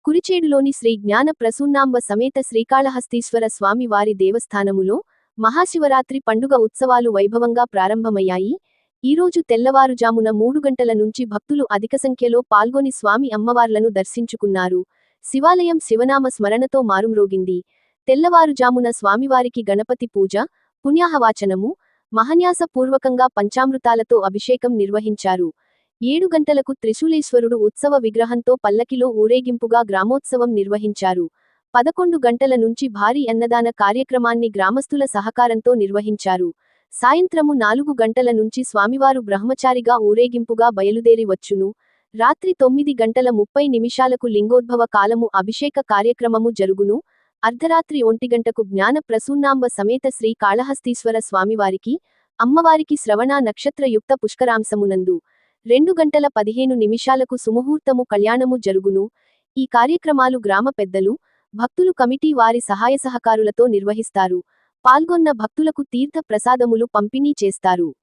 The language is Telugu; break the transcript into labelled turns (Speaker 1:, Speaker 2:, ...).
Speaker 1: కురిచేడులోని శ్రీ జ్ఞాన ప్రసూన్నాంబ సమేత శ్రీకాళహస్తీశ్వర స్వామి వారి దేవస్థానములో మహాశివరాత్రి పండుగ ఉత్సవాలు వైభవంగా ప్రారంభమయ్యాయి. ఈరోజు తెల్లవారుజామున 3 గంటల నుంచి భక్తులు అధిక సంఖ్యలో పాల్గొని స్వామి అమ్మవార్లను దర్శించుకున్నారు. శివాలయం శివనామ స్మరణతో మారుమ్రోగింది. తెల్లవారుజామున స్వామివారికి గణపతి పూజ, పుణ్యాహవాచనము, మహన్యాస పూర్వకంగా పంచామృతాలతో అభిషేకం నిర్వహించారు. 7 గంటలకు త్రిశూలేశ్వరుడు ఉత్సవ విగ్రహంతో పల్లకిలో ఊరేగింపుగా గ్రామోత్సవం నిర్వహించారు. 11 గంటల నుంచి భారీ అన్నదాన కార్యక్రమాన్ని గ్రామస్తుల సహకారంతో నిర్వహించారు. సాయంత్రము 4 గంటల నుంచి స్వామివారు బ్రహ్మచారిగా ఊరేగింపుగా బయలుదేరి వచ్చును. రాత్రి 9 గంటల 30 నిమిషాలకు లింగోద్భవ కాలము అభిషేక కార్యక్రమము జరుగును. అర్ధరాత్రి 1 గంటకు జ్ఞాన ప్రసూన్నాంబ సమేత శ్రీ కాళహస్తీశ్వర స్వామివారికి, అమ్మవారికి శ్రవణ నక్షత్ర యుక్త పుష్కరాంశమునందు 2 గంటల 15 నిమిషాలకు సుముహూర్తము కళ్యాణము జరుగును. ఈ కార్యక్రమాలు గ్రామ పెద్దలు, భక్తులు కమిటీ వారి సహాయ సహకారులతో నిర్వహిస్తారు. పాల్గొన్న భక్తులకు తీర్థ ప్రసాదములు పంపిణీ చేస్తారు.